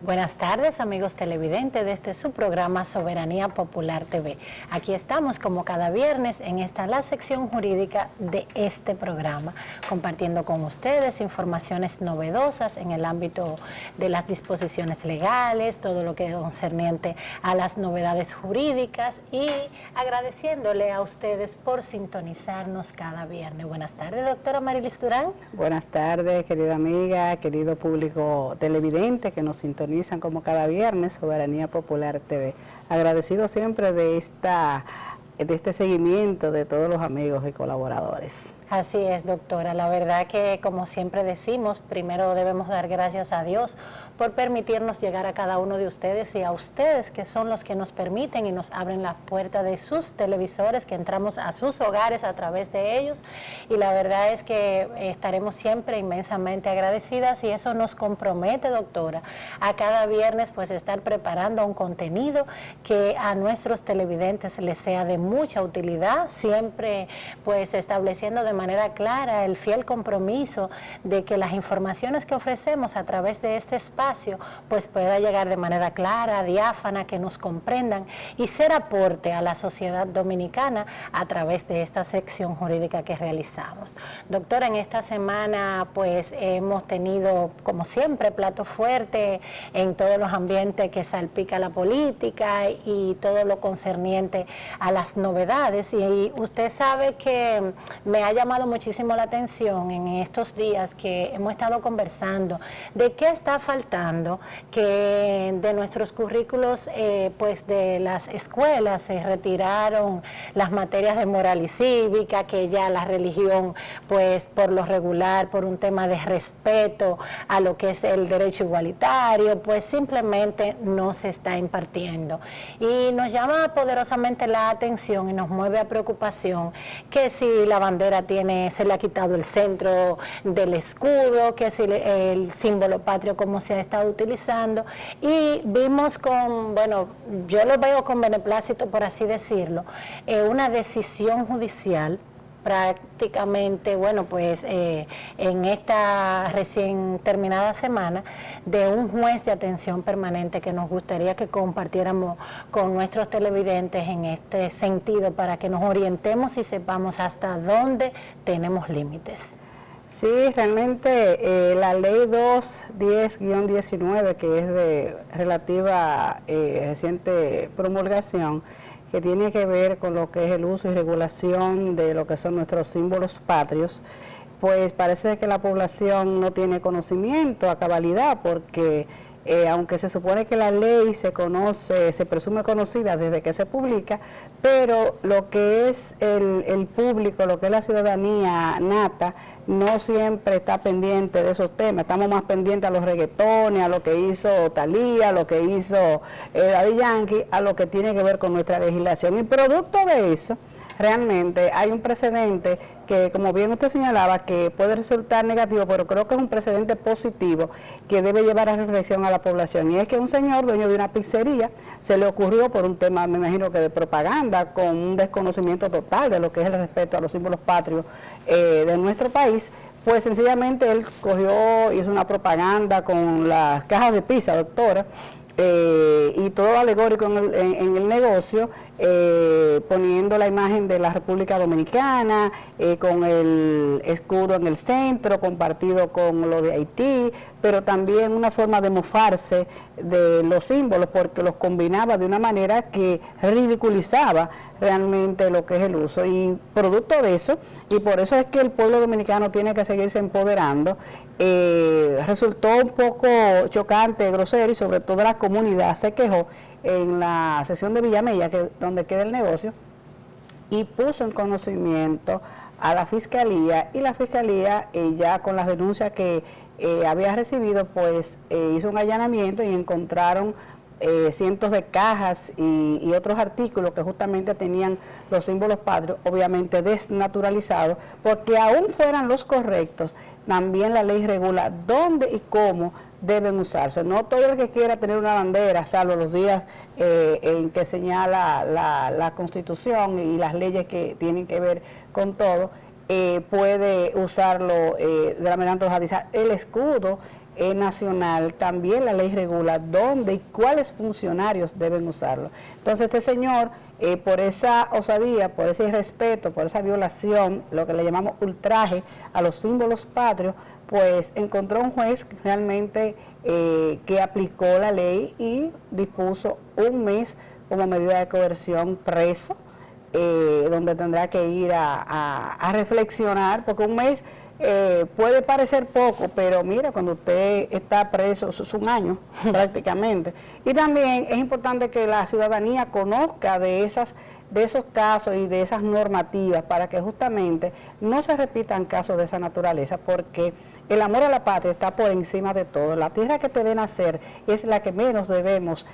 Buenas tardes, amigos televidentes de este su programa Soberanía Popular TV. Aquí estamos como cada viernes en la sección jurídica de este programa, compartiendo con ustedes informaciones novedosas en el ámbito de las disposiciones legales, todo lo que es concerniente a las novedades jurídicas y agradeciéndole a ustedes por sintonizarnos cada viernes. Buenas tardes, doctora Marilis Durán. Buenas tardes, querida amiga, querido público televidente que nos sintonizan como cada viernes, Soberanía Popular TV. Agradecido siempre de este seguimiento de todos los amigos y colaboradores. Así es, doctora. La verdad que, como siempre decimos, primero debemos dar gracias a Dios por permitirnos llegar a cada uno de ustedes y a ustedes que son los que nos permiten y nos abren la puerta de sus televisores, que entramos a sus hogares a través de ellos, y la verdad es que estaremos siempre inmensamente agradecidas y eso nos compromete, doctora, a cada viernes pues estar preparando un contenido que a nuestros televidentes les sea de mucha utilidad, siempre pues estableciendo de manera clara el fiel compromiso de que las informaciones que ofrecemos a través de este espacio pues pueda llegar de manera clara, diáfana, que nos comprendan y ser aporte a la sociedad dominicana a través de esta sección jurídica que realizamos. Doctora, en esta semana pues hemos tenido, como siempre, plato fuerte en todos los ambientes que salpica la política y todo lo concerniente a las novedades, y usted sabe que me ha llamado muchísimo la atención en estos días que hemos estado conversando de qué está faltando, que de nuestros currículos pues de las escuelas se retiraron las materias de moral y cívica, que ya la religión pues por lo regular, por un tema de respeto a lo que es el derecho igualitario, pues simplemente no se está impartiendo, y nos llama poderosamente la atención y nos mueve a preocupación que si la bandera se le ha quitado el centro del escudo, que si el símbolo patrio como se ha estado utilizando, y vimos bueno, yo lo veo con beneplácito, por así decirlo, una decisión judicial prácticamente, bueno, pues en esta recién terminada semana, de un juez de atención permanente que nos gustaría que compartiéramos con nuestros televidentes en este sentido, para que nos orientemos y sepamos hasta dónde tenemos límites. Sí, realmente la ley 210-19, que es de relativa reciente promulgación, que tiene que ver con lo que es el uso y regulación de lo que son nuestros símbolos patrios, pues parece que la población no tiene conocimiento a cabalidad, porque aunque se supone que la ley se conoce, se presume conocida desde que se publica, pero lo que es el público, lo que es la ciudadanía nata, no siempre está pendiente de esos temas. Estamos más pendientes a los reggaetones, a lo que hizo Thalía, a lo que hizo Daddy Yankee, a lo que tiene que ver con nuestra legislación. Y producto de eso, realmente hay un precedente que, como bien usted señalaba, que puede resultar negativo, pero creo que es un precedente positivo que debe llevar a reflexión a la población. Y es que un señor dueño de una pizzería se le ocurrió, por un tema, me imagino que de propaganda, con un desconocimiento total de lo que es el respeto a los símbolos patrios de nuestro país, pues sencillamente él hizo una propaganda con las cajas de pizza, doctora, y todo alegórico en el negocio, poniendo la imagen de la República Dominicana, con el escudo en el centro, compartido con lo de Haití, pero también una forma de mofarse de los símbolos, porque los combinaba de una manera que ridiculizaba realmente lo que es el uso. Y producto de eso, y por eso es que el pueblo dominicano tiene que seguirse empoderando, resultó un poco chocante, grosero, y sobre todo la comunidad se quejó en la sesión de Villamella, donde queda el negocio, y puso en conocimiento a la Fiscalía, y la Fiscalía ya con las denuncias que había recibido, pues hizo un allanamiento y encontraron cientos de cajas y otros artículos que justamente tenían los símbolos patrios, obviamente desnaturalizados, porque aún fueran los correctos, también la ley regula dónde y cómo deben usarse. No todo el que quiera tener una bandera, salvo los días en que señala la Constitución y las leyes que tienen que ver con todo, puede usarlo de la manera antojadiza. El escudo nacional, también la ley regula dónde y cuáles funcionarios deben usarlo. Entonces este señor, por esa osadía, por ese irrespeto, por esa violación, lo que le llamamos ultraje a los símbolos patrios, pues encontró un juez realmente que aplicó la ley y dispuso un mes como medida de coerción preso, donde tendrá que ir a reflexionar, porque un mes puede parecer poco, pero mira, cuando usted está preso, eso es un año prácticamente. Y también es importante que la ciudadanía conozca de esos casos y de esas normativas para que justamente no se repitan casos de esa naturaleza, porque el amor a la patria está por encima de todo. La tierra que te ven nacer es la que menos debemos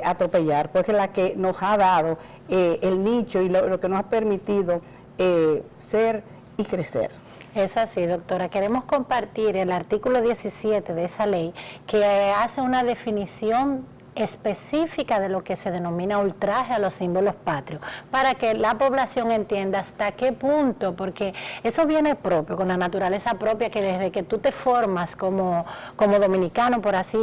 atropellar, porque es la que nos ha dado el nicho y lo que nos ha permitido ser y crecer. Es así, doctora. Queremos compartir el artículo 17 de esa ley que hace una definición específica de lo que se denomina ultraje a los símbolos patrios, para que la población entienda hasta qué punto, porque eso viene propio, con la naturaleza propia, que desde que tú te formas como dominicano, por así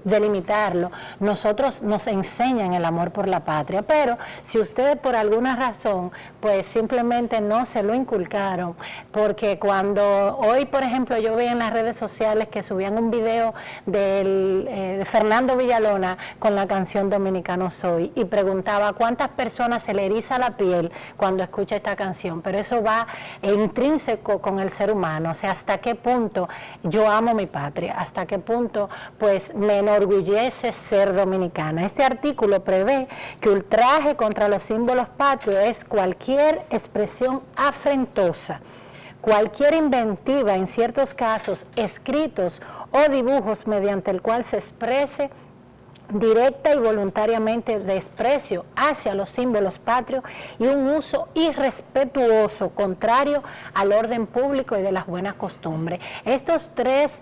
delimitarlo, nosotros nos enseñan el amor por la patria, pero si ustedes por alguna razón, pues simplemente no se lo inculcaron, porque cuando hoy, por ejemplo, yo veía en las redes sociales que subían un video de Fernando Villalona con la canción Dominicano Soy, y preguntaba cuántas personas se le eriza la piel cuando escucha esta canción, pero eso va intrínseco con el ser humano, o sea, hasta qué punto yo amo mi patria, hasta qué punto pues me enorgullece ser dominicana. Este artículo prevé que ultraje contra los símbolos patrios es cualquier expresión afrentosa, cualquier inventiva, en ciertos casos, escritos o dibujos mediante el cual se exprese directa y voluntariamente desprecio hacia los símbolos patrios y un uso irrespetuoso, contrario al orden público y de las buenas costumbres. Estos tres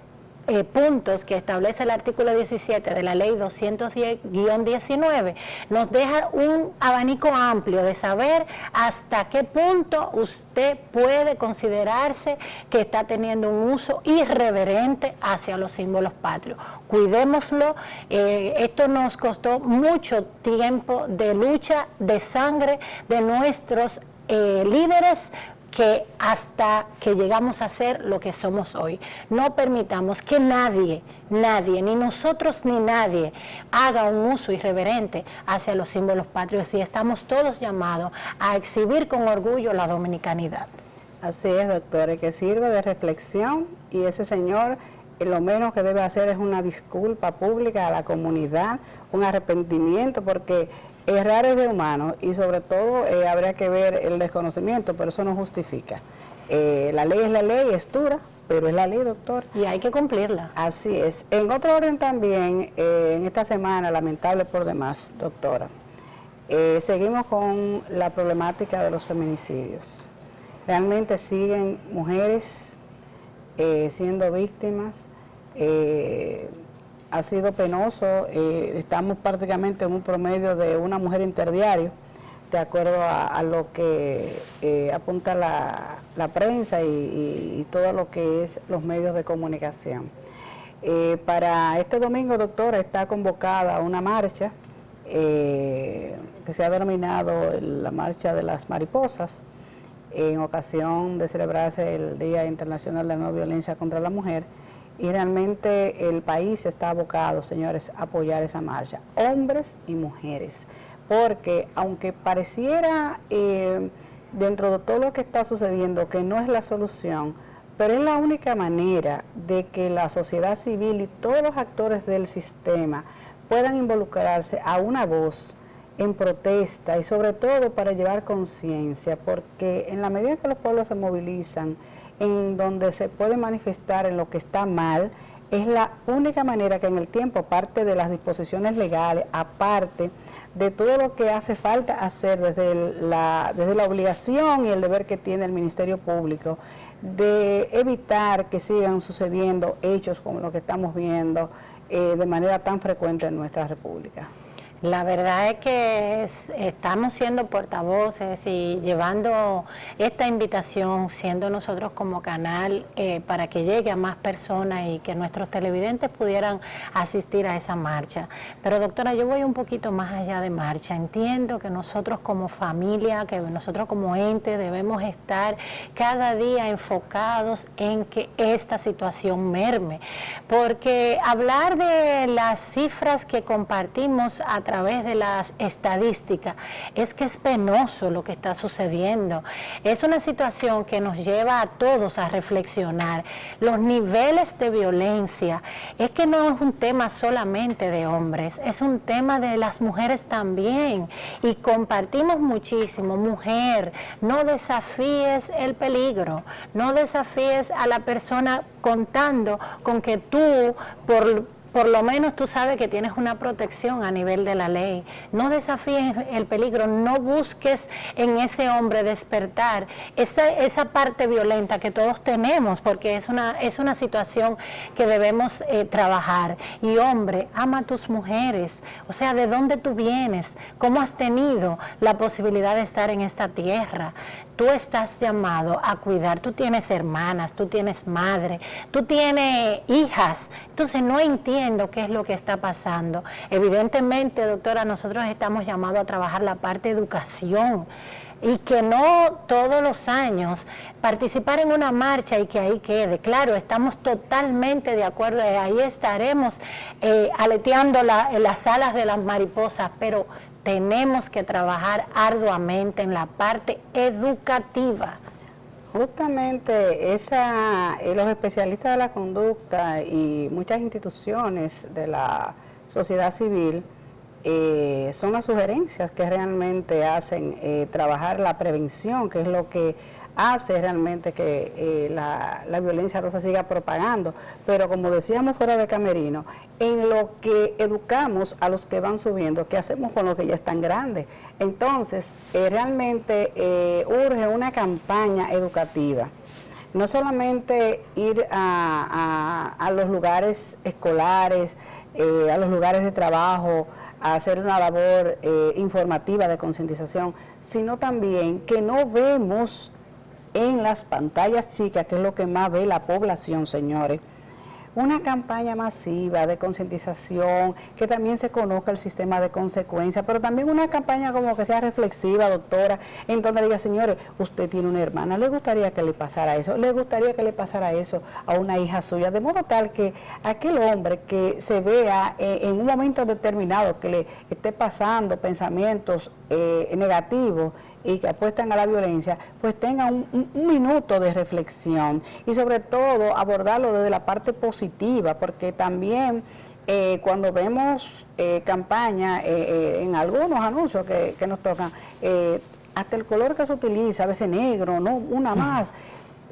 puntos que establece el artículo 17 de la ley 210-19 nos deja un abanico amplio de saber hasta qué punto usted puede considerarse que está teniendo un uso irreverente hacia los símbolos patrios. Cuidémoslo, esto nos costó mucho tiempo de lucha, de sangre de nuestros líderes, que hasta que llegamos a ser lo que somos hoy. No permitamos que nadie, ni nosotros ni nadie, haga un uso irreverente hacia los símbolos patrios, y estamos todos llamados a exhibir con orgullo la dominicanidad. Así es, doctora, que sirve de reflexión, y ese señor lo menos que debe hacer es una disculpa pública a la comunidad, un arrepentimiento, porque errar es de humano, y sobre todo habría que ver el desconocimiento, pero eso no justifica. La ley es la ley, es dura, pero es la ley, doctor. Y hay que cumplirla. Así es. En otro orden también, en esta semana, lamentable por demás, doctora, seguimos con la problemática de los feminicidios. Realmente siguen mujeres siendo víctimas. Ha sido penoso, estamos prácticamente en un promedio de una mujer interdiario, de acuerdo a lo que apunta la prensa y todo lo que es los medios de comunicación. Para este domingo, doctora, está convocada una marcha que se ha denominado la Marcha de las Mariposas, en ocasión de celebrarse el Día Internacional de la No Violencia contra la Mujer. Y realmente el país está abocado, señores, a apoyar esa marcha, hombres y mujeres, porque aunque pareciera dentro de todo lo que está sucediendo que no es la solución, pero es la única manera de que la sociedad civil y todos los actores del sistema puedan involucrarse a una voz en protesta, y sobre todo para llevar conciencia, porque en la medida que los pueblos se movilizan, en donde se puede manifestar en lo que está mal, es la única manera que en el tiempo, aparte de las disposiciones legales, aparte de todo lo que hace falta hacer desde la obligación y el deber que tiene el Ministerio Público, de evitar que sigan sucediendo hechos como lo que estamos viendo de manera tan frecuente en nuestra República. La verdad es que estamos siendo portavoces y llevando esta invitación, siendo nosotros como canal, para que llegue a más personas y que nuestros televidentes pudieran asistir a esa marcha. Pero doctora, yo voy un poquito más allá de marcha. Entiendo que nosotros como familia, que nosotros como ente debemos estar cada día enfocados en que esta situación merme. Porque hablar de las cifras que compartimos a través de las estadísticas, es que es penoso lo que está sucediendo. Es una situación que nos lleva a todos a reflexionar. Los niveles de violencia, es que no es un tema solamente de hombres, es un tema de las mujeres también. Y compartimos muchísimo. Mujer, no desafíes el peligro, no desafíes a la persona contando con que tú, por lo menos tú sabes que tienes una protección a nivel de la ley. No desafíes el peligro, no busques en ese hombre despertar esa parte violenta que todos tenemos, porque es una situación que debemos trabajar. Y hombre, ama a tus mujeres, o sea, ¿de dónde tú vienes? ¿Cómo has tenido la posibilidad de estar en esta tierra? Tú estás llamado a cuidar, tú tienes hermanas, tú tienes madre, tú tienes hijas, entonces no entiendo qué es lo que está pasando. Evidentemente, doctora, nosotros estamos llamados a trabajar la parte de educación y que no todos los años participar en una marcha y que ahí quede. Claro, estamos totalmente de acuerdo, ahí estaremos aleteando las alas de las mariposas, pero tenemos que trabajar arduamente en la parte educativa. Justamente los especialistas de la conducta y muchas instituciones de la sociedad civil son las sugerencias que realmente hacen trabajar la prevención, que es lo que hace realmente que la violencia no se siga propagando. Pero como decíamos fuera de camerino, en lo que educamos a los que van subiendo, ¿qué hacemos con los que ya están grandes? Entonces, realmente urge una campaña educativa. No solamente ir a los lugares escolares, a los lugares de trabajo, a hacer una labor informativa de concientización, sino también que no vemos en las pantallas chicas, que es lo que más ve la población, señores, una campaña masiva de concientización, que también se conozca el sistema de consecuencias, pero también una campaña como que sea reflexiva, doctora, en donde le diga, señores, usted tiene una hermana, ¿le gustaría que le pasara eso? ¿Le gustaría que le pasara eso a una hija suya? De modo tal que aquel hombre que se vea en un momento determinado que le esté pasando pensamientos negativos y que apuestan a la violencia, pues tengan un minuto de reflexión y sobre todo abordarlo desde la parte positiva, porque también cuando vemos campañas en algunos anuncios que nos tocan, hasta el color que se utiliza, a veces negro, no una más,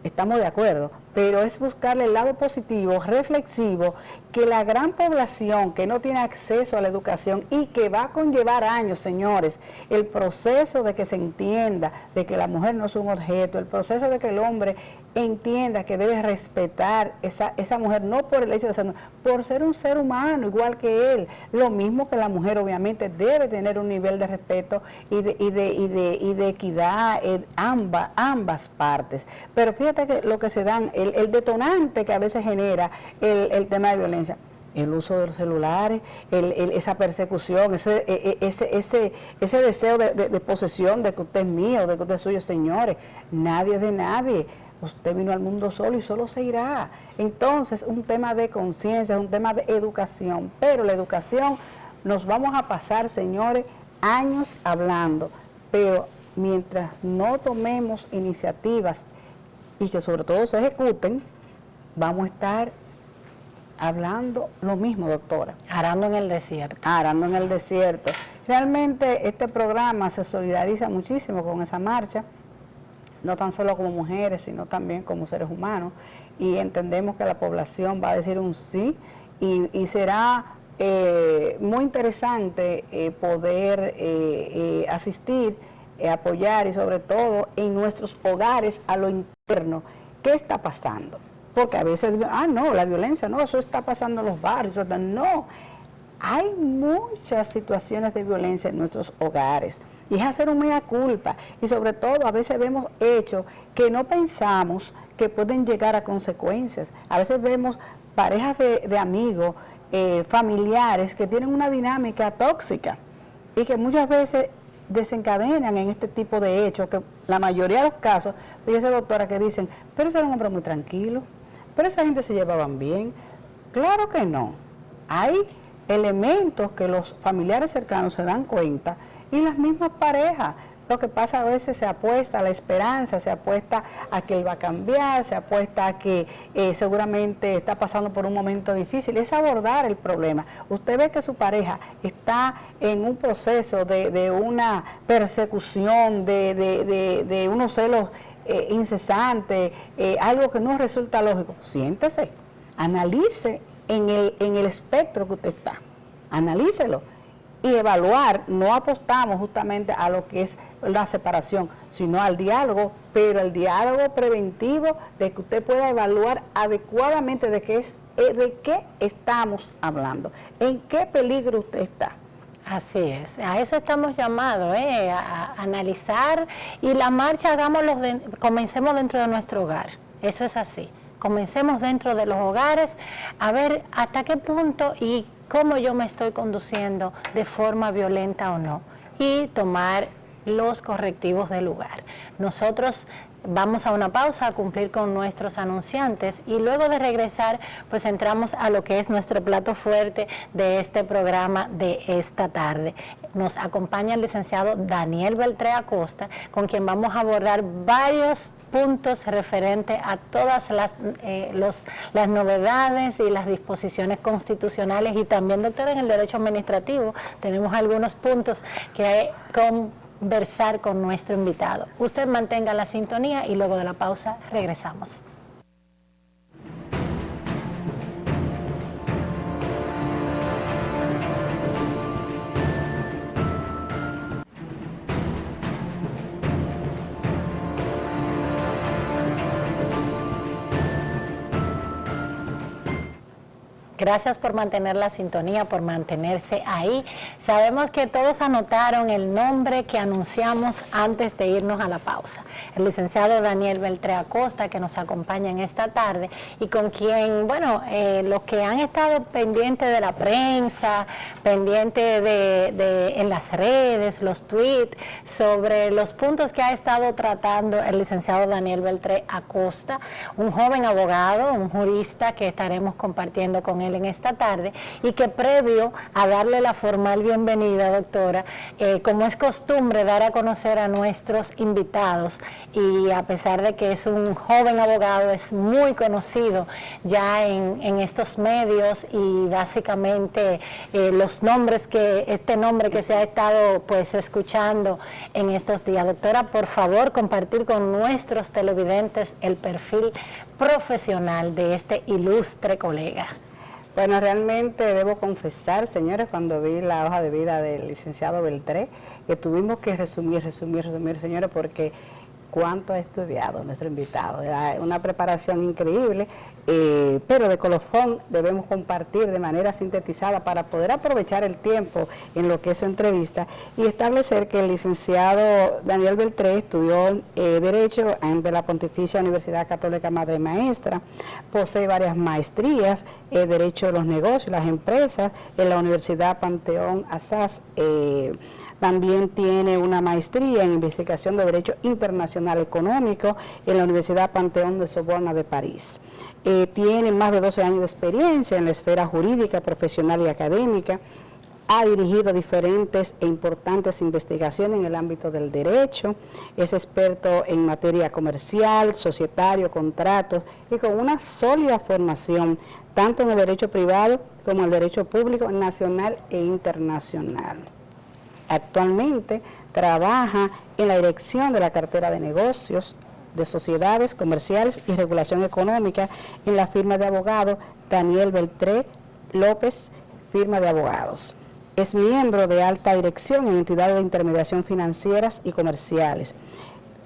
estamos de acuerdo, pero es buscarle el lado positivo, reflexivo, que la gran población que no tiene acceso a la educación y que va a conllevar años, señores, el proceso de que se entienda de que la mujer no es un objeto, el proceso de que el hombre entienda que debe respetar esa mujer, no por el hecho de ser, por ser un ser humano igual que él, lo mismo que la mujer obviamente debe tener un nivel de respeto y de equidad en ambas partes. Pero fíjate que lo que se dan, el detonante que a veces genera el tema de violencia, el uso de los celulares, esa persecución, ese deseo de posesión, de que usted es mío, de que usted es suyo. Señores, nadie es de nadie. Usted vino al mundo solo y solo se irá. Entonces, un tema de conciencia, un tema de educación, pero la educación nos vamos a pasar, señores, años hablando, pero mientras no tomemos iniciativas y que sobre todo se ejecuten, vamos a estar hablando lo mismo, doctora. Arando en el desierto. Arando en el desierto. Realmente este programa se solidariza muchísimo con esa marcha, no tan solo como mujeres, sino también como seres humanos, y entendemos que la población va a decir un sí, y será muy interesante poder asistir, apoyar y sobre todo en nuestros hogares a lo interno. ¿Qué está pasando? Porque a veces, no, la violencia, no, eso está pasando en los barrios, no. hay muchas situaciones de violencia en nuestros hogares y es hacer un mea culpa, y sobre todo a veces vemos hechos que no pensamos que pueden llegar a consecuencias. A veces vemos parejas de amigos, familiares que tienen una dinámica tóxica y que muchas veces desencadenan en este tipo de hechos, que la mayoría de los casos, fíjese doctora, que dicen, pero ese era un hombre muy tranquilo, pero esa gente se llevaban bien. Claro que no. Hay elementos que los familiares cercanos se dan cuenta y las mismas parejas. Lo que pasa a veces se apuesta a la esperanza, se apuesta a que él va a cambiar, se apuesta a que seguramente está pasando por un momento difícil. Es abordar el problema. Usted ve que su pareja está en un proceso de una persecución, de unos celos incesantes, algo que no resulta lógico. Siéntese, analice en el espectro que usted está, analícelo. Y evaluar, no apostamos justamente a lo que es la separación, sino al diálogo, pero el diálogo preventivo de que usted pueda evaluar adecuadamente de qué estamos hablando, en qué peligro usted está. Así es, a eso estamos llamados, a analizar, y la marcha comencemos dentro de nuestro hogar, eso es así. Comencemos dentro de los hogares a ver hasta qué punto y cómo yo me estoy conduciendo de forma violenta o no, y tomar los correctivos del lugar. Nosotros vamos a una pausa a cumplir con nuestros anunciantes y luego de regresar pues entramos a lo que es nuestro plato fuerte de este programa de esta tarde. Nos acompaña el licenciado Daniel Beltré Acosta, con quien vamos a abordar varios puntos referentes a todas las novedades y las disposiciones constitucionales, y también, doctora, en el derecho administrativo tenemos algunos puntos que conversar con nuestro invitado. Usted mantenga la sintonía y luego de la pausa regresamos. Gracias por mantener la sintonía, por mantenerse ahí. Sabemos que todos anotaron el nombre que anunciamos antes de irnos a la pausa. El licenciado Daniel Beltré Acosta, que nos acompaña en esta tarde y con quien, bueno, los que han estado pendientes de la prensa, pendientes en las redes, los tweets, sobre los puntos que ha estado tratando el licenciado Daniel Beltré Acosta, un joven abogado, un jurista que estaremos compartiendo con él en esta tarde, y que previo a darle la formal bienvenida, doctora, como es costumbre dar a conocer a nuestros invitados, y a pesar de que es un joven abogado, es muy conocido ya en estos medios, y básicamente este nombre que se ha estado pues escuchando en estos días. Doctora, por favor, compartir con nuestros televidentes el perfil profesional de este ilustre colega. Bueno, realmente debo confesar, señores, cuando vi la hoja de vida del licenciado Beltré, que tuvimos que resumir, señores, porque cuánto ha estudiado nuestro invitado. Era una preparación increíble, pero de colofón debemos compartir de manera sintetizada para poder aprovechar el tiempo en lo que es su entrevista y establecer que el licenciado Daniel Beltré estudió Derecho ante la Pontificia Universidad Católica Madre y Maestra, posee varias maestrías, Derecho de los Negocios, las Empresas, en la Universidad Panteón Assas. También tiene una maestría en investigación de Derecho Internacional Económico en la Universidad Panteón de Sorbona de París. Tiene más de 12 años de experiencia en la esfera jurídica, profesional y académica. Ha dirigido diferentes e importantes investigaciones en el ámbito del derecho. Es experto en materia comercial, societario, contratos, y con una sólida formación tanto en el derecho privado como en el derecho público nacional e internacional. Actualmente trabaja en la dirección de la cartera de negocios, de sociedades comerciales y regulación económica en la firma de abogados Daniel Beltré López, firma de abogados. Es miembro de alta dirección en entidades de intermediación financieras y comerciales.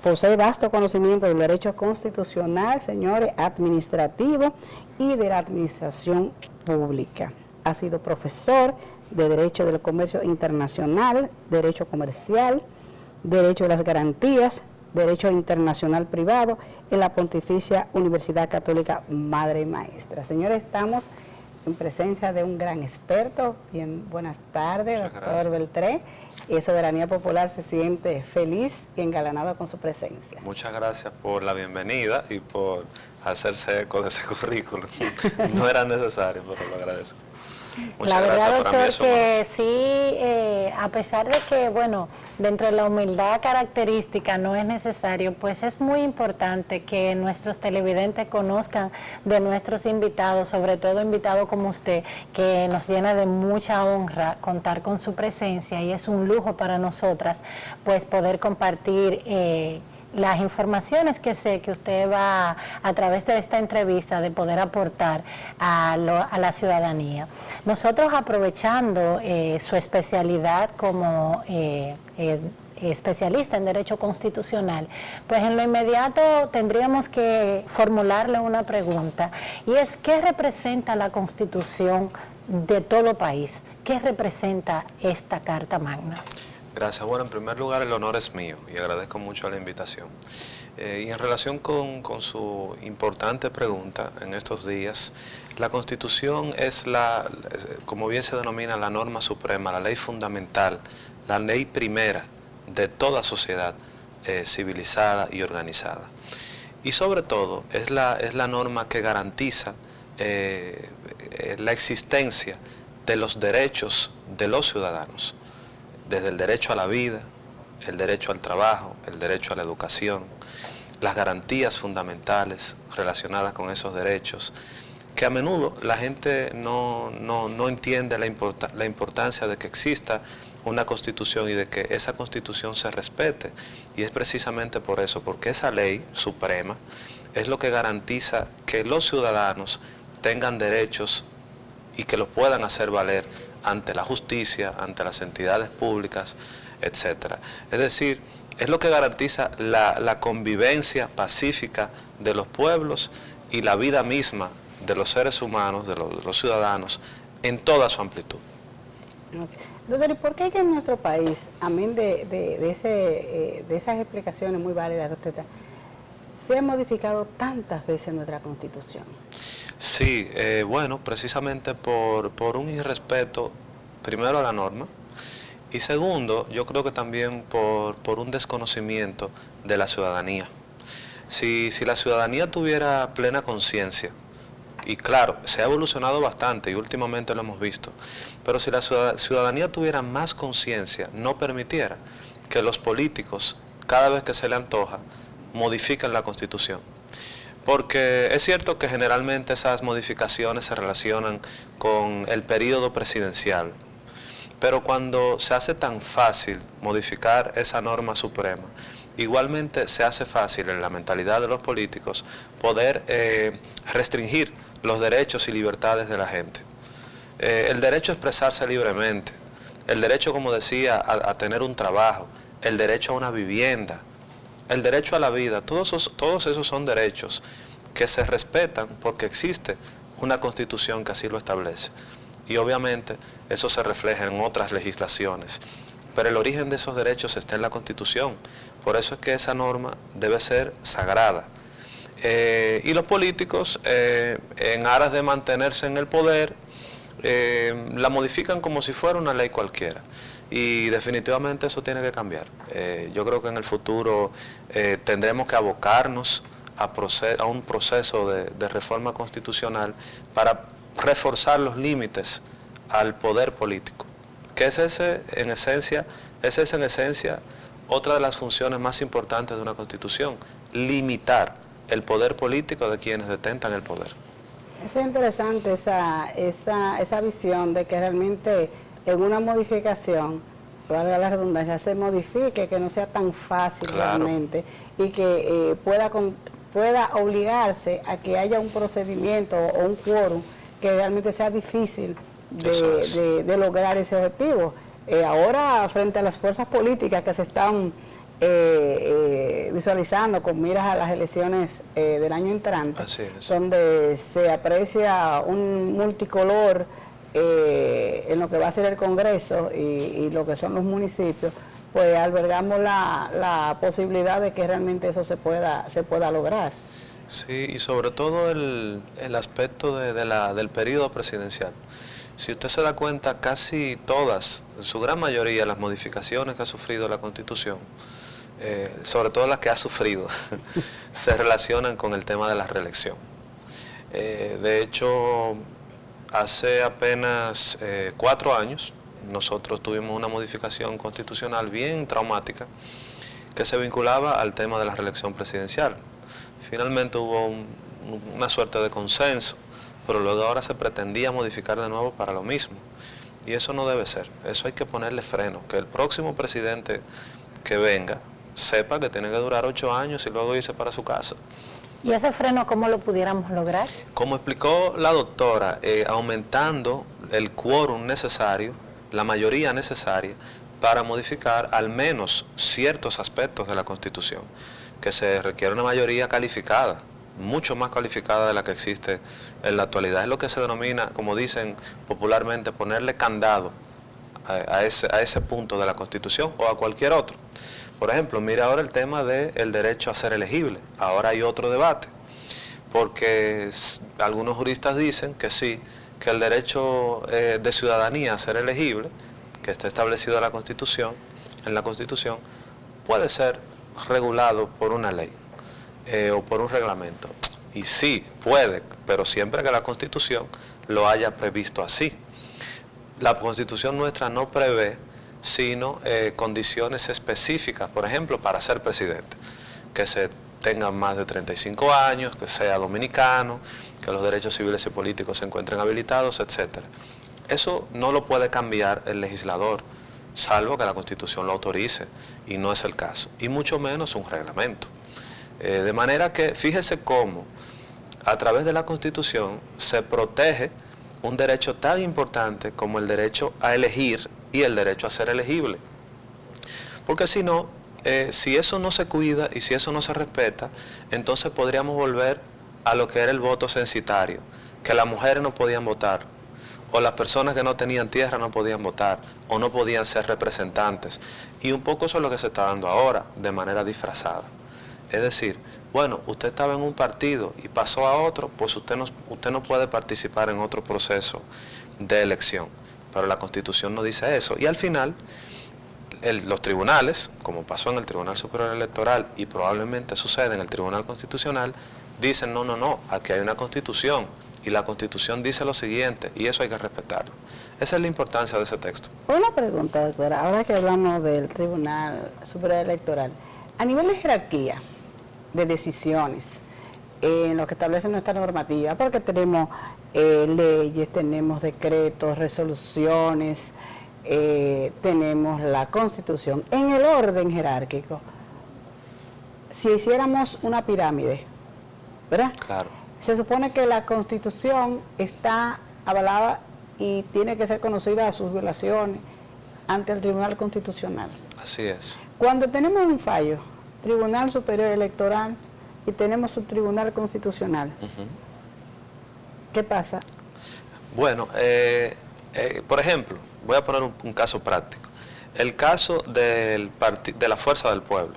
Posee vasto conocimiento del derecho constitucional, señores, administrativo y de la administración pública. Ha sido profesor de Derecho del Comercio Internacional, Derecho Comercial, Derecho de las Garantías, Derecho Internacional Privado en la Pontificia Universidad Católica Madre y Maestra. Señores, estamos en presencia de un gran experto. Bien, buenas tardes, doctor Beltré. Soberanía Popular se siente feliz y engalanado con su presencia. Muchas gracias por la bienvenida y por hacerse eco de ese currículum. No era necesario, pero lo agradezco. Muchas la verdad, gracias, doctor, que sí, a pesar de que, bueno, dentro de la humildad característica no es necesario, pues es muy importante que nuestros televidentes conozcan de nuestros invitados, sobre todo invitados como usted, que nos llena de mucha honra contar con su presencia y es un lujo para nosotras, pues poder compartir las informaciones que sé que usted va a través de esta entrevista de poder aportar a la ciudadanía. Nosotros aprovechando su especialidad como especialista en Derecho Constitucional, pues en lo inmediato tendríamos que formularle una pregunta y es ¿qué representa la Constitución de todo país? ¿Qué representa esta Carta Magna? Gracias. Bueno, en primer lugar el honor es mío y agradezco mucho la invitación. Y en relación con su importante pregunta en estos días, la Constitución es como bien se denomina, la norma suprema, la ley fundamental, la ley primera de toda sociedad civilizada y organizada. Y sobre todo es la norma que garantiza la existencia de los derechos de los ciudadanos, desde el derecho a la vida, el derecho al trabajo, el derecho a la educación, las garantías fundamentales relacionadas con esos derechos, que a menudo la gente no entiende la importancia de que exista una Constitución y de que esa Constitución se respete. Y es precisamente por eso, porque esa ley suprema es lo que garantiza que los ciudadanos tengan derechos y que los puedan hacer valer ante la justicia, ante las entidades públicas, etc. Es decir, es lo que garantiza la convivencia pacífica de los pueblos y la vida misma de los seres humanos, de los ciudadanos, en toda su amplitud. Doctor, ¿y por qué que en nuestro país, amén de esas explicaciones muy válidas que usted da, se ha modificado tantas veces nuestra Constitución? Sí, bueno, precisamente por un irrespeto, primero a la norma, y segundo, yo creo que también por un desconocimiento de la ciudadanía. Si la ciudadanía tuviera plena conciencia, y claro, se ha evolucionado bastante y últimamente lo hemos visto, pero si la ciudadanía tuviera más conciencia, no permitiera que los políticos, cada vez que se le antoja, modifiquen la Constitución. Porque es cierto que generalmente esas modificaciones se relacionan con el periodo presidencial, pero cuando se hace tan fácil modificar esa norma suprema, igualmente se hace fácil en la mentalidad de los políticos poder restringir los derechos y libertades de la gente. El derecho a expresarse libremente, el derecho, como decía, a tener un trabajo, el derecho a una vivienda, el derecho a la vida, todos esos son derechos que se respetan porque existe una Constitución que así lo establece. Y obviamente eso se refleja en otras legislaciones. Pero el origen de esos derechos está en la Constitución. Por eso es que esa norma debe ser sagrada. Y los políticos, en aras de mantenerse en el poder, la modifican como si fuera una ley cualquiera. Y definitivamente eso tiene que cambiar. Yo creo que en el futuro tendremos que abocarnos a un proceso de reforma constitucional para reforzar los límites al poder político. Que es esa en esencia otra de las funciones más importantes de una constitución, limitar el poder político de quienes detentan el poder. Eso es interesante, esa visión de que realmente en una modificación, valga la redundancia, se modifique, que no sea tan fácil realmente y que pueda obligarse a que haya un procedimiento o un quórum que realmente sea difícil de lograr ese objetivo. Ahora, frente a las fuerzas políticas que se están visualizando con miras a las elecciones del año entrante, donde se aprecia un multicolor en lo que va a ser el Congreso y lo que son los municipios, pues albergamos la posibilidad de que realmente eso se pueda lograr. Sí, y sobre todo el aspecto del periodo presidencial. Si usted se da cuenta, casi todas, en su gran mayoría, las modificaciones que ha sufrido la Constitución, sobre todo las que ha sufrido, se relacionan con el tema de la reelección. De hecho, hace apenas 4 años, nosotros tuvimos una modificación constitucional bien traumática que se vinculaba al tema de la reelección presidencial. Finalmente hubo una suerte de consenso, pero luego ahora se pretendía modificar de nuevo para lo mismo. Y eso no debe ser, eso hay que ponerle freno, que el próximo presidente que venga sepa que tiene que durar 8 años y luego irse para su casa. ¿Y ese freno cómo lo pudiéramos lograr? Como explicó la doctora, aumentando el quórum necesario, la mayoría necesaria, para modificar al menos ciertos aspectos de la Constitución, que se requiere una mayoría calificada, mucho más calificada de la que existe en la actualidad. Es lo que se denomina, como dicen popularmente, ponerle candado a ese punto de la Constitución o a cualquier otro. Por ejemplo, mire ahora el tema del derecho a ser elegible. Ahora hay otro debate, porque algunos juristas dicen que sí, que el derecho de ciudadanía a ser elegible, que está establecido en la Constitución, puede ser regulado por una ley o por un reglamento. Y sí, puede, pero siempre que la Constitución lo haya previsto así. La Constitución nuestra no prevé sino condiciones específicas, por ejemplo, para ser presidente, que se tenga más de 35 años, que sea dominicano, que los derechos civiles y políticos se encuentren habilitados, etc. Eso no lo puede cambiar el legislador, salvo que la Constitución lo autorice, y no es el caso, y mucho menos un reglamento. De manera que fíjese cómo a través de la Constitución se protege un derecho tan importante como el derecho a elegir y el derecho a ser elegible. Porque si no, si eso no se cuida y si eso no se respeta, entonces podríamos volver a lo que era el voto censitario, que las mujeres no podían votar, o las personas que no tenían tierra no podían votar, o no podían ser representantes. Y un poco eso es lo que se está dando ahora, de manera disfrazada. Es decir, bueno, usted estaba en un partido y pasó a otro, pues usted no puede participar en otro proceso de elección. Pero la Constitución no dice eso. Y al final, los tribunales, como pasó en el Tribunal Superior Electoral y probablemente sucede en el Tribunal Constitucional, dicen no, aquí hay una Constitución y la Constitución dice lo siguiente y eso hay que respetarlo. Esa es la importancia de ese texto. Una pregunta, doctora, ahora que hablamos del Tribunal Superior Electoral, a nivel de jerarquía de decisiones, en lo que establece nuestra normativa, porque tenemos leyes, tenemos decretos, resoluciones, tenemos la Constitución. En el orden jerárquico, si hiciéramos una pirámide, ¿verdad? Claro. Se supone que la Constitución está avalada y tiene que ser conocida a sus violaciones ante el Tribunal Constitucional. Así es. Cuando tenemos un fallo, Tribunal Superior Electoral y tenemos un Tribunal Constitucional, ¿qué pasa? Bueno, por ejemplo, voy a poner un caso práctico. El caso de la Fuerza del Pueblo,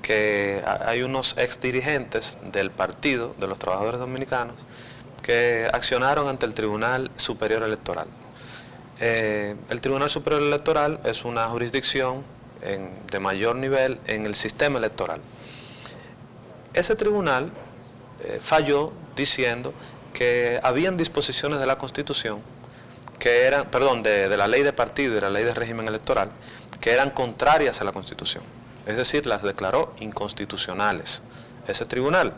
que hay unos exdirigentes del Partido de los Trabajadores Dominicanos que accionaron ante el Tribunal Superior Electoral. El Tribunal Superior Electoral es una jurisdicción de mayor nivel en el sistema electoral. Ese tribunal falló diciendo que habían disposiciones de la Constitución que eran, perdón, de la ley de partido y de la ley de régimen electoral, que eran contrarias a la Constitución. Es decir, las declaró inconstitucionales ese tribunal,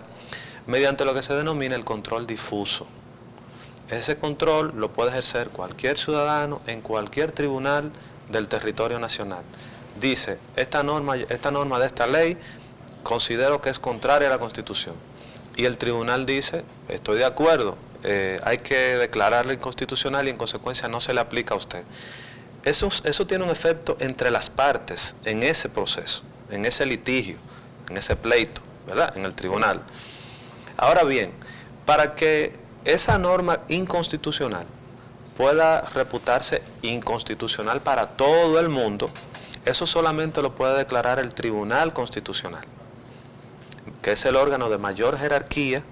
mediante lo que se denomina el control difuso. Ese control lo puede ejercer cualquier ciudadano en cualquier tribunal del territorio nacional. Dice, esta norma de esta ley considero que es contraria a la Constitución. Y el tribunal dice, estoy de acuerdo, hay que declararla inconstitucional y en consecuencia no se le aplica a usted. Eso tiene un efecto entre las partes en ese proceso, en ese litigio, en ese pleito, ¿verdad? En el tribunal. Ahora bien, para que esa norma inconstitucional pueda reputarse inconstitucional para todo el mundo, eso solamente lo puede declarar el Tribunal Constitucional, que es el órgano de mayor jerarquía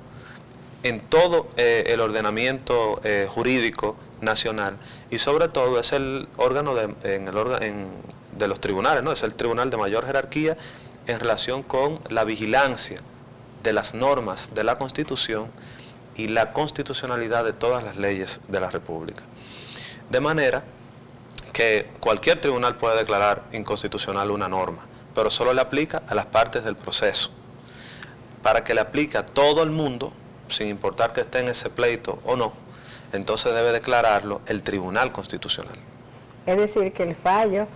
en todo el ordenamiento jurídico nacional, y sobre todo es el órgano de los tribunales, ¿no? Es el tribunal de mayor jerarquía en relación con la vigilancia de las normas de la Constitución y la constitucionalidad de todas las leyes de la República. De manera que cualquier tribunal puede declarar inconstitucional una norma, pero solo le aplica a las partes del proceso. Para que le aplique a todo el mundo, sin importar que esté en ese pleito o no, entonces debe declararlo el Tribunal Constitucional. Es decir, que el fallo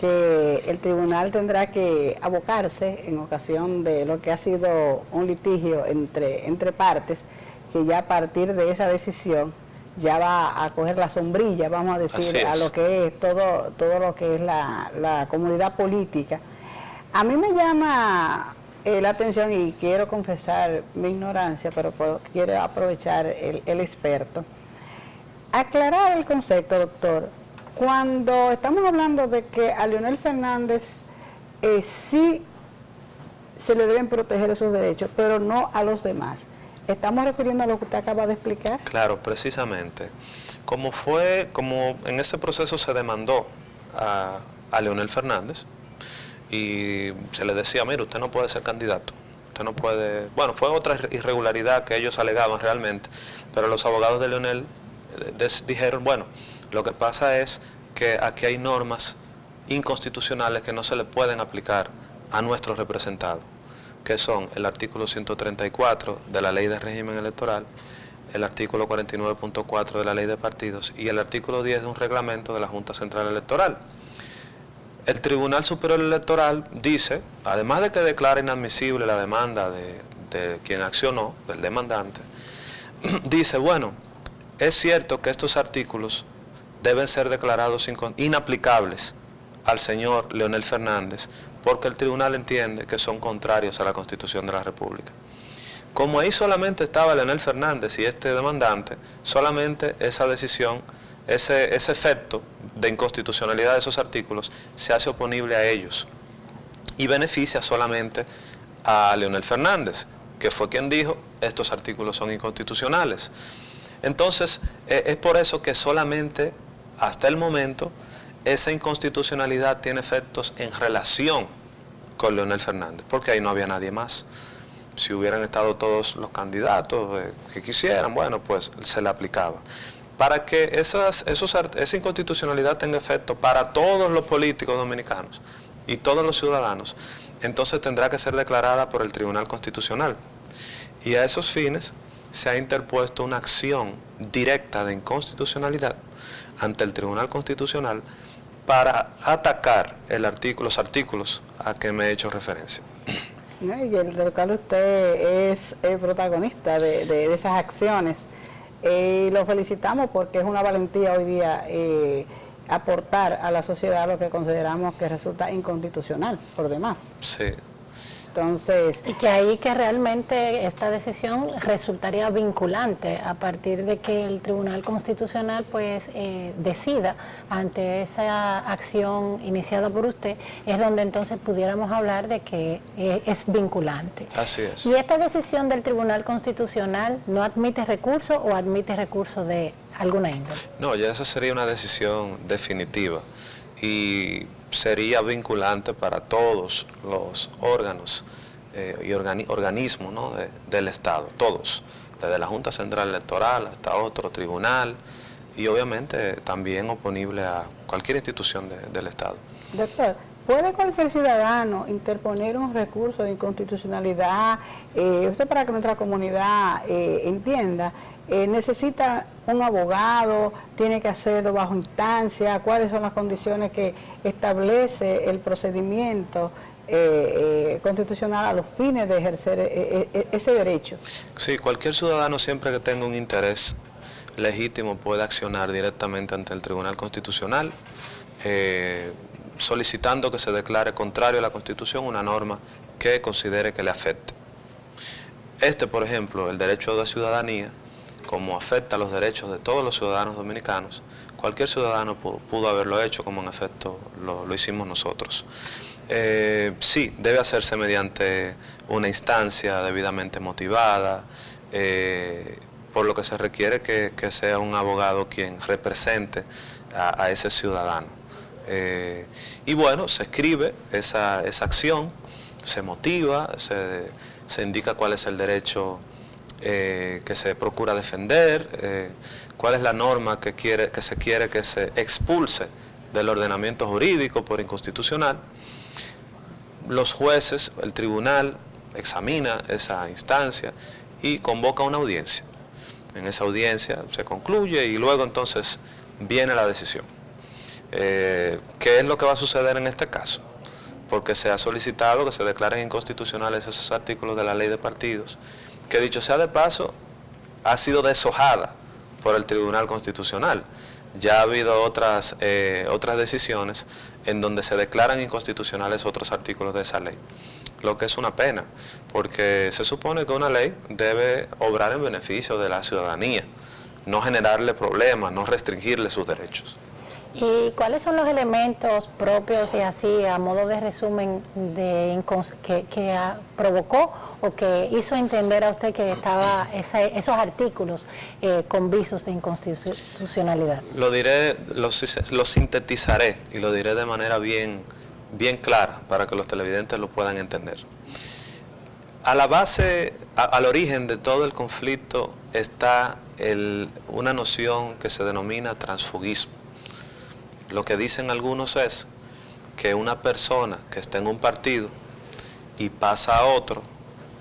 que el tribunal tendrá que abocarse en ocasión de lo que ha sido un litigio entre partes, que ya a partir de esa decisión ya va a coger la sombrilla, vamos a decir, a lo que es todo lo que es la comunidad política. A mí me llama la atención, y quiero confesar mi ignorancia, pero quiero aprovechar el experto. Aclarar el concepto, doctor. Cuando estamos hablando de que a Leonel Fernández sí se le deben proteger esos derechos, pero no a los demás, ¿estamos refiriendo a lo que usted acaba de explicar? Claro, precisamente. Como en ese proceso se demandó a Leonel Fernández y se le decía, mire, usted no puede ser candidato, usted no puede... Bueno, fue otra irregularidad que ellos alegaban realmente, pero los abogados de Leonel dijeron, bueno, lo que pasa es que aquí hay normas inconstitucionales que no se le pueden aplicar a nuestros representados, que son el artículo 134 de la Ley de Régimen Electoral, el artículo 49.4 de la Ley de Partidos y el artículo 10 de un reglamento de la Junta Central Electoral. El Tribunal Superior Electoral dice, además de que declara inadmisible la demanda de quien accionó, del demandante, dice, bueno, es cierto que estos artículos deben ser declarados inaplicables al señor Leonel Fernández, porque el tribunal entiende que son contrarios a la Constitución de la República. Como ahí solamente estaba Leonel Fernández y este demandante, solamente esa decisión, ese efecto de inconstitucionalidad de esos artículos se hace oponible a ellos y beneficia solamente a Leonel Fernández, que fue quien dijo, estos artículos son inconstitucionales. Entonces, es por eso que solamente, hasta el momento, esa inconstitucionalidad tiene efectos en relación con Leonel Fernández, porque ahí no había nadie más. Si hubieran estado todos los candidatos que quisieran, bueno, pues se le aplicaba. Para que esa inconstitucionalidad tenga efecto para todos los políticos dominicanos y todos los ciudadanos, entonces tendrá que ser declarada por el Tribunal Constitucional. Y a esos fines se ha interpuesto una acción directa de inconstitucionalidad ante el Tribunal Constitucional para atacar los artículos a que me he hecho referencia. Y del cual usted es el protagonista de esas acciones. Lo felicitamos porque es una valentía hoy día aportar a la sociedad lo que consideramos que resulta inconstitucional por demás. Sí. Entonces, y que ahí que realmente esta decisión resultaría vinculante a partir de que el Tribunal Constitucional pues decida ante esa acción iniciada por usted, es donde entonces pudiéramos hablar de que es vinculante. Así es. ¿Y esta decisión del Tribunal Constitucional no admite recurso o admite recurso de alguna índole? No, ya esa sería una decisión definitiva y sería vinculante para todos los órganos y organismos, ¿no?, del Estado, todos, desde la Junta Central Electoral hasta otro tribunal y obviamente también oponible a cualquier institución del Estado. Doctor, ¿puede cualquier ciudadano interponer un recurso de inconstitucionalidad? Usted, para que nuestra comunidad entienda, necesita un abogado, tiene que hacerlo bajo instancia, cuáles son las condiciones que establece el procedimiento constitucional a los fines de ejercer ese derecho. Sí, cualquier ciudadano, siempre que tenga un interés legítimo, puede accionar directamente ante el Tribunal Constitucional solicitando que se declare contrario a la Constitución una norma que considere que le afecte. Por ejemplo, el derecho de ciudadanía, como afecta a los derechos de todos los ciudadanos dominicanos, cualquier ciudadano pudo haberlo hecho, como en efecto lo hicimos nosotros. Sí, debe hacerse mediante una instancia debidamente motivada, por lo que se requiere que sea un abogado quien represente a ese ciudadano. Y bueno, se escribe esa acción, se motiva, se indica cuál es el derecho que se procura defender, cuál es la norma que se quiere que se expulse del ordenamiento jurídico por inconstitucional. Los jueces, el tribunal, examina esa instancia y convoca una audiencia. En esa audiencia se concluye y luego entonces viene la decisión. ¿Qué es lo que va a suceder en este caso? Porque se ha solicitado que se declaren inconstitucionales esos artículos de la ley de partidos, que dicho sea de paso, ha sido deshojada por el Tribunal Constitucional. Ya ha habido otras decisiones en donde se declaran inconstitucionales otros artículos de esa ley, lo que es una pena, porque se supone que una ley debe obrar en beneficio de la ciudadanía, no generarle problemas, no restringirle sus derechos. ¿Y cuáles son los elementos propios y así, a modo de resumen, que provocó o que hizo entender a usted que estaba esos artículos con visos de inconstitucionalidad? Lo sintetizaré y lo diré de manera bien clara para que los televidentes lo puedan entender. A la base, al origen de todo el conflicto está una noción que se denomina transfugismo. Lo que dicen algunos es que una persona que está en un partido y pasa a otro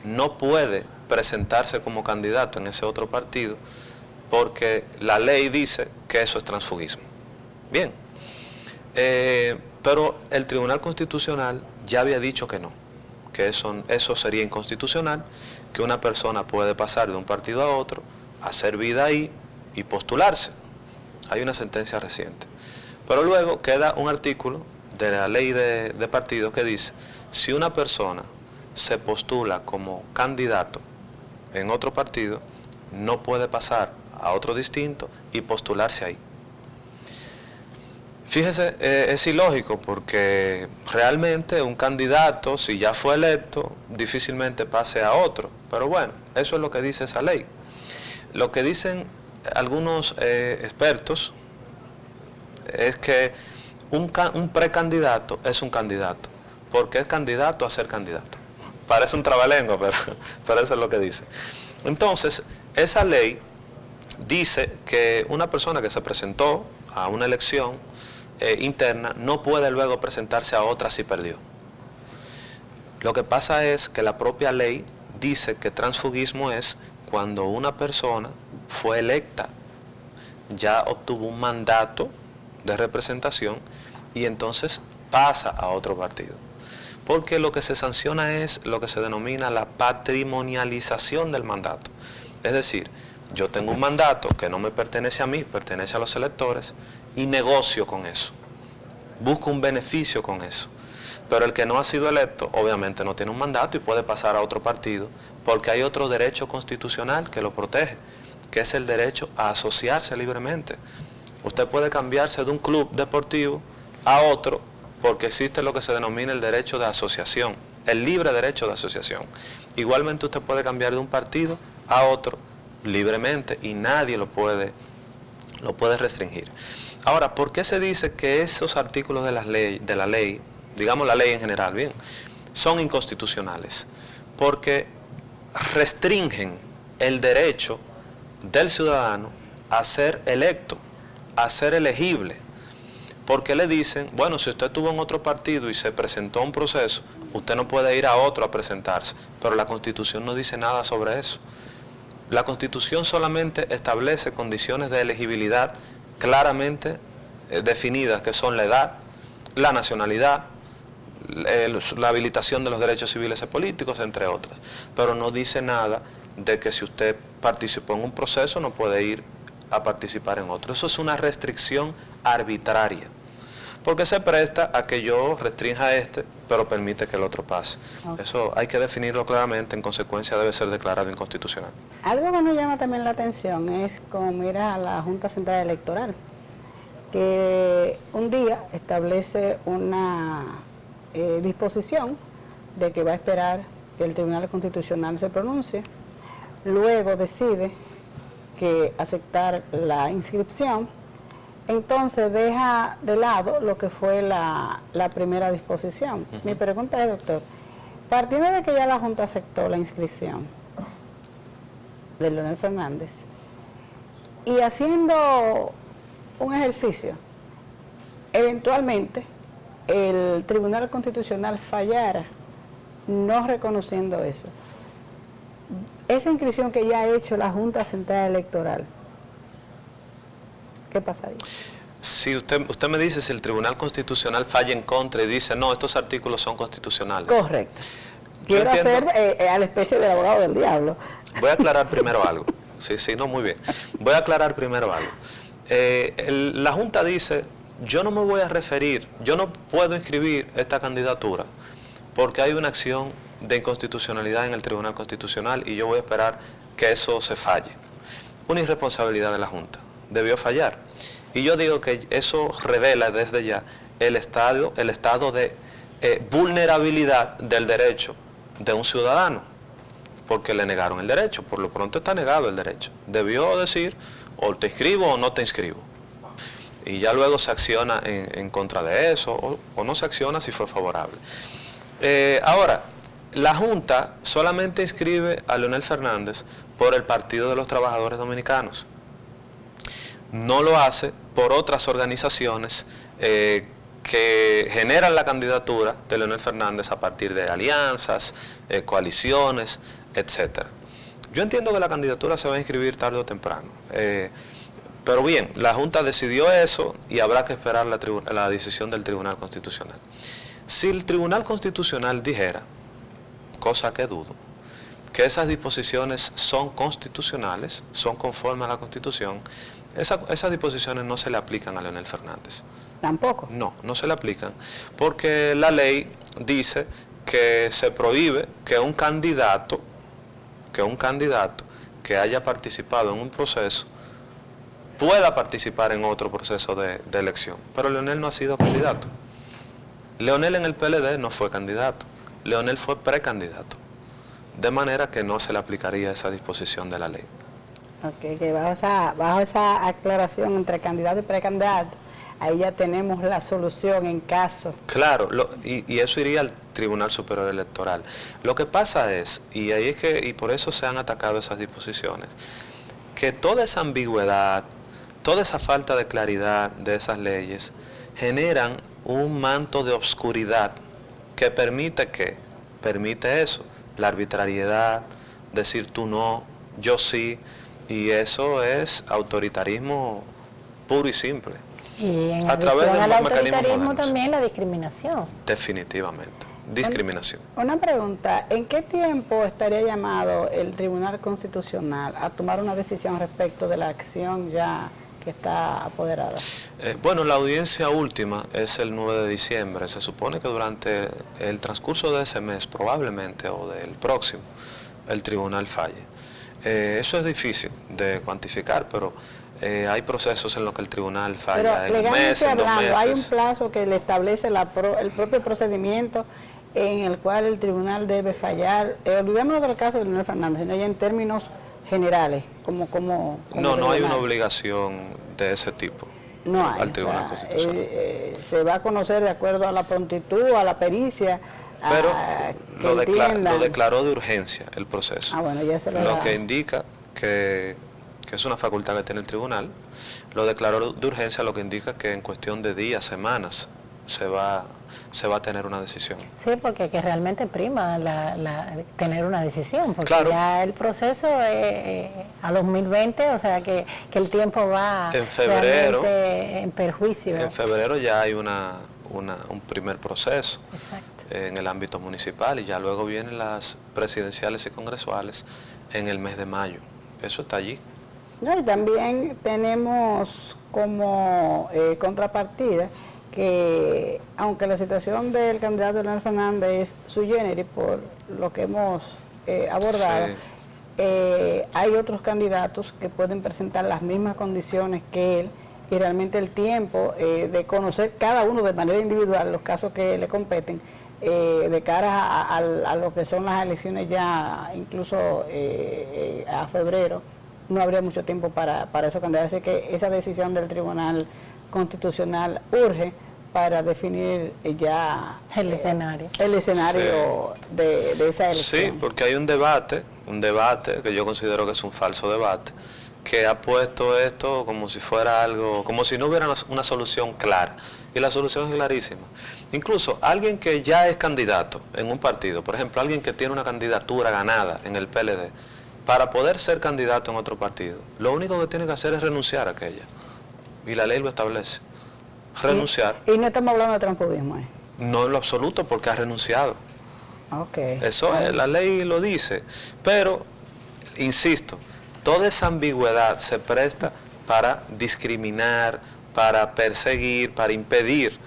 no puede presentarse como candidato en ese otro partido porque la ley dice que eso es transfugismo. Bien, pero el Tribunal Constitucional ya había dicho que no, que eso sería inconstitucional, que una persona puede pasar de un partido a otro, hacer vida ahí y postularse. Hay una sentencia reciente. Pero luego queda un artículo de la ley de partidos que dice, si una persona se postula como candidato en otro partido, no puede pasar a otro distinto y postularse ahí. Fíjese, es ilógico porque realmente un candidato, si ya fue electo, difícilmente pase a otro. Pero bueno, eso es lo que dice esa ley. Lo que dicen algunos expertos es que un precandidato es un candidato, porque es candidato a ser candidato. Parece un trabalengua, pero eso es lo que dice. Entonces, esa ley dice que una persona que se presentó a una elección interna no puede luego presentarse a otra si perdió. Lo que pasa es que la propia ley dice que transfugismo es cuando una persona fue electa, ya obtuvo un mandato de representación y entonces pasa a otro partido. Porque lo que se sanciona es lo que se denomina la patrimonialización del mandato. Es decir, yo tengo un mandato que no me pertenece a mí, pertenece a los electores y negocio con eso. Busco un beneficio con eso. Pero el que no ha sido electo obviamente no tiene un mandato y puede pasar a otro partido porque hay otro derecho constitucional que lo protege, que es el derecho a asociarse libremente. Usted puede cambiarse de un club deportivo a otro porque existe lo que se denomina el derecho de asociación, el libre derecho de asociación. Igualmente usted puede cambiar de un partido a otro libremente y nadie lo puede restringir. Ahora, ¿por qué se dice que esos artículos de la ley, digamos la ley en general, bien, son inconstitucionales? Porque restringen el derecho del ciudadano a ser electo, a ser elegible, porque le dicen, bueno, si usted estuvo en otro partido y se presentó a un proceso, usted no puede ir a otro a presentarse, pero la Constitución no dice nada sobre eso. La Constitución solamente establece condiciones de elegibilidad claramente definidas, que son la edad, la nacionalidad, la habilitación de los derechos civiles y políticos, entre otras, pero no dice nada de que si usted participó en un proceso no puede ir a participar en otro. Eso es una restricción arbitraria, porque se presta a que yo restrinja a este, pero permite que el otro pase. Okay. Eso hay que definirlo claramente, en consecuencia debe ser declarado inconstitucional. Algo que nos llama también la atención es como mira a la Junta Central Electoral. que un día establece una disposición de que va a esperar que el Tribunal Constitucional se pronuncie, luego decide que aceptar la inscripción, entonces deja de lado lo que fue la primera disposición. Mi pregunta es, doctor, partiendo de que ya la Junta aceptó la inscripción de Leonel Fernández y haciendo un ejercicio, eventualmente el Tribunal Constitucional fallara no reconociendo eso, esa inscripción que ya ha hecho la Junta Central Electoral, ¿qué pasaría? Si usted me dice si el Tribunal Constitucional falla en contra y dice, no, estos artículos son constitucionales. Correcto. Quiero hacer a la especie del abogado del diablo. Voy a aclarar primero algo. Sí, no, muy bien. Voy a aclarar primero algo. La Junta dice, yo no me voy a referir, yo no puedo inscribir esta candidatura porque hay una acción de inconstitucionalidad en el Tribunal Constitucional y yo voy a esperar que eso se falle. Una irresponsabilidad de la Junta. Debió fallar. Y yo digo que eso revela desde ya el estado de vulnerabilidad del derecho de un ciudadano, porque le negaron el derecho. Por lo pronto está negado el derecho. Debió decir, o te inscribo o no te inscribo. Y ya luego se acciona en contra de eso, o no se acciona si fue favorable. Ahora, la Junta solamente inscribe a Leonel Fernández por el Partido de los Trabajadores Dominicanos. No lo hace por otras organizaciones que generan la candidatura de Leonel Fernández a partir de alianzas, coaliciones, etc. Yo entiendo que la candidatura se va a inscribir tarde o temprano. Pero bien, la Junta decidió eso y habrá que esperar la decisión del Tribunal Constitucional. Si el Tribunal Constitucional dijera, cosa que dudo, que esas disposiciones son constitucionales, son conformes a la Constitución, esas disposiciones no se le aplican a Leonel Fernández. ¿Tampoco? No se le aplican, porque la ley dice que se prohíbe que un candidato que haya participado en un proceso pueda participar en otro proceso de elección. Pero Leonel no ha sido candidato. Leonel en el PLD no fue candidato. Leonel fue precandidato. De manera que no se le aplicaría esa disposición de la ley. Ok, que bajo esa aclaración entre candidato y precandidato, ahí ya tenemos la solución en caso. Claro, y eso iría al Tribunal Superior Electoral. Lo que pasa es, y ahí es que, y por eso se han atacado esas disposiciones, que toda esa ambigüedad, toda esa falta de claridad de esas leyes generan un manto de obscuridad que permite eso, la arbitrariedad, decir tú no, yo sí, y eso es autoritarismo puro y simple. Y en a través de al los mecanismos autoritarismo modernos. También la discriminación. Definitivamente, discriminación. Una pregunta, ¿en qué tiempo estaría llamado el Tribunal Constitucional a tomar una decisión respecto de la acción ya que está apoderada? Bueno, la audiencia última es el 9 de diciembre. Se supone que durante el transcurso de ese mes, probablemente, o del próximo, el tribunal falle. Eso es difícil de cuantificar, pero hay procesos en los que el tribunal falla en un mes, en 2 meses. Hay un plazo que le establece el propio procedimiento en el cual el tribunal debe fallar. Olvidémonos del caso de Leonel Fernández, sino ya en términos generales, como no hay una obligación de ese tipo no hay, al Tribunal Constitucional. Se va a conocer de acuerdo a la prontitud, a la pericia. Pero lo declaró de urgencia el proceso, bueno, ya se lo que indica que es una facultad que tiene el tribunal. Lo declaró de urgencia, lo que indica que en cuestión de días, semanas, se va a tener una decisión. Sí, porque que realmente prima tener una decisión, porque claro, ya el proceso a 2020, o sea que el tiempo va en febrero, en perjuicio. En febrero ya hay un primer proceso. Exacto. En el ámbito municipal y ya luego vienen las presidenciales y congresuales en el mes de mayo. Eso está allí. No, y también tenemos como contrapartida que aunque la situación del candidato Leonel Fernández es sui generis por lo que hemos abordado, sí, hay otros candidatos que pueden presentar las mismas condiciones que él y realmente el tiempo de conocer cada uno de manera individual los casos que le competen, de cara a lo que son las elecciones ya incluso a febrero, no habría mucho tiempo para esos candidatos. Así que esa decisión del Tribunal Constitucional urge para definir ya el escenario Sí. de esa elección. Sí, porque hay un debate que yo considero que es un falso debate, que ha puesto esto como si fuera algo, como si no hubiera una solución clara. Y la solución es clarísima. Incluso alguien que ya es candidato en un partido, por ejemplo, alguien que tiene una candidatura ganada en el PLD, para poder ser candidato en otro partido, lo único que tiene que hacer es renunciar a aquella. Y la ley lo establece. Renunciar. Y no estamos hablando de transfugismo, ¿eh? No en lo absoluto, porque ha renunciado. Okay. Eso es, la ley lo dice. Pero, insisto, toda esa ambigüedad se presta para discriminar, para perseguir, para impedir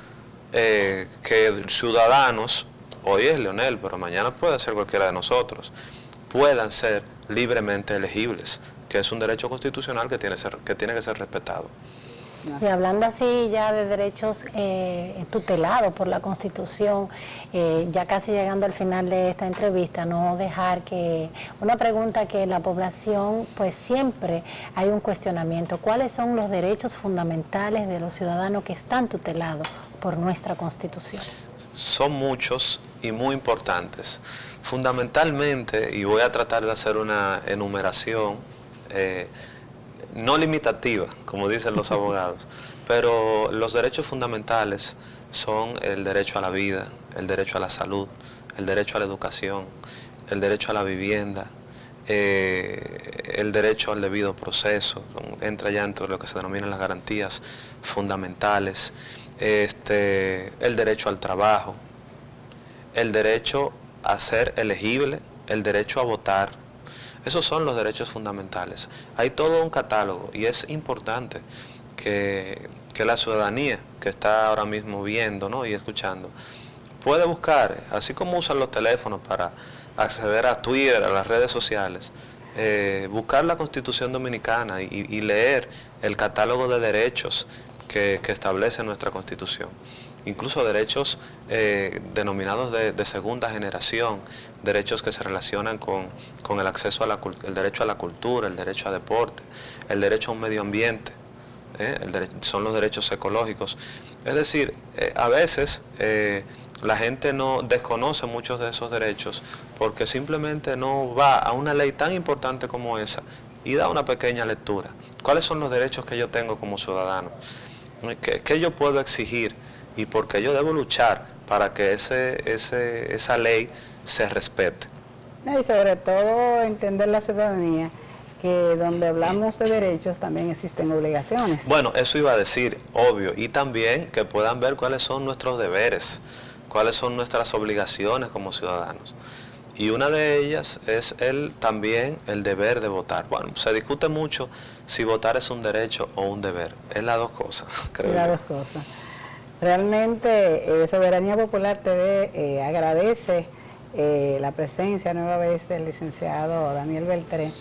que ciudadanos, hoy es Leonel, pero mañana puede ser cualquiera de nosotros, puedan ser libremente elegibles, que es un derecho constitucional que tiene que ser respetado. Y hablando así ya de derechos tutelados por la Constitución, ya casi llegando al final de esta entrevista, no dejar que una pregunta que la población, pues siempre hay un cuestionamiento: ¿cuáles son los derechos fundamentales de los ciudadanos que están tutelados por nuestra Constitución? Son muchos y muy importantes. Fundamentalmente, y voy a tratar de hacer una enumeración no limitativa, como dicen los abogados, pero los derechos fundamentales son el derecho a la vida, el derecho a la salud, el derecho a la educación, el derecho a la vivienda, el derecho al debido proceso, entra ya entre lo que se denominan las garantías fundamentales, el derecho al trabajo, el derecho a ser elegible, el derecho a votar. Esos son los derechos fundamentales. Hay todo un catálogo y es importante que la ciudadanía que está ahora mismo viendo, ¿no?, y escuchando puede buscar, así como usan los teléfonos para acceder a Twitter, a las redes sociales, buscar la Constitución Dominicana y leer el catálogo de derechos que establece nuestra Constitución. Incluso derechos denominados de segunda generación, derechos que se relacionan con el acceso a el derecho a la cultura, el derecho a deporte, el derecho a un medio ambiente, son los derechos ecológicos. Es decir, a veces la gente no desconoce muchos de esos derechos porque simplemente no va a una ley tan importante como esa y da una pequeña lectura. ¿Cuáles son los derechos que yo tengo como ciudadano? ¿Qué yo puedo exigir? Y por qué yo debo luchar para que esa ley se respete. Y sobre todo entender la ciudadanía, que donde hablamos de derechos también existen obligaciones. Bueno, eso iba a decir, obvio, y también que puedan ver cuáles son nuestros deberes, cuáles son nuestras obligaciones como ciudadanos. Y una de ellas es también el deber de votar. Bueno, se discute mucho si votar es un derecho o un deber. Es las dos cosas, creo yo. Las dos cosas. Realmente Soberanía Popular TV agradece la presencia nueva vez del licenciado Daniel Beltré,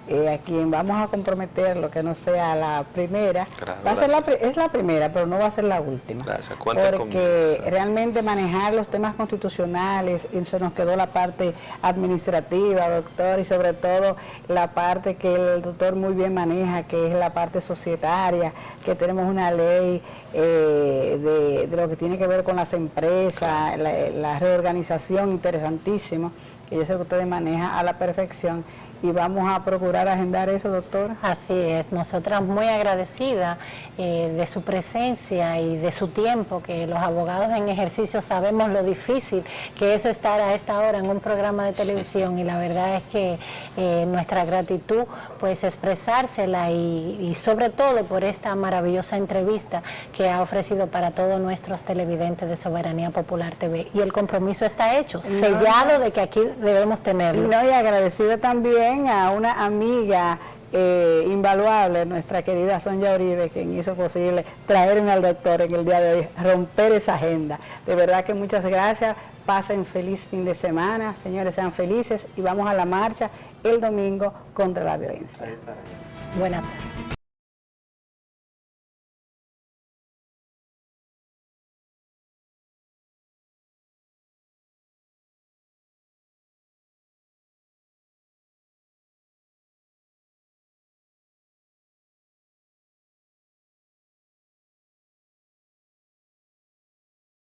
a quien vamos a comprometer lo que no sea la primera. Claro, va a ser es la primera, pero no va a ser la última. Gracias, cuenta conmigo. Porque realmente manejar los temas constitucionales, y se nos quedó la parte administrativa, doctor, y sobre todo la parte que el doctor muy bien maneja, que es la parte societaria, que tenemos una ley de lo que tiene que ver con las empresas, claro, la reorganización, interesantísimo, que yo sé que ustedes manejan a la perfección. Y vamos a procurar agendar eso, doctora. Así es, nosotras muy agradecidas de su presencia y de su tiempo, que los abogados en ejercicio sabemos lo difícil que es estar a esta hora en un programa de televisión, y la verdad es que nuestra gratitud, pues expresársela y sobre todo por esta maravillosa entrevista que ha ofrecido para todos nuestros televidentes de Soberanía Popular TV. Y el compromiso está hecho, sellado de que aquí debemos tenerlo. No, y agradecido también a una amiga invaluable, nuestra querida Sonia Uribe, quien hizo posible traerme al doctor en el día de hoy, romper esa agenda. De verdad que muchas gracias, pasen feliz fin de semana, señores, sean felices y vamos a la marcha el domingo contra la violencia. Buenas tardes.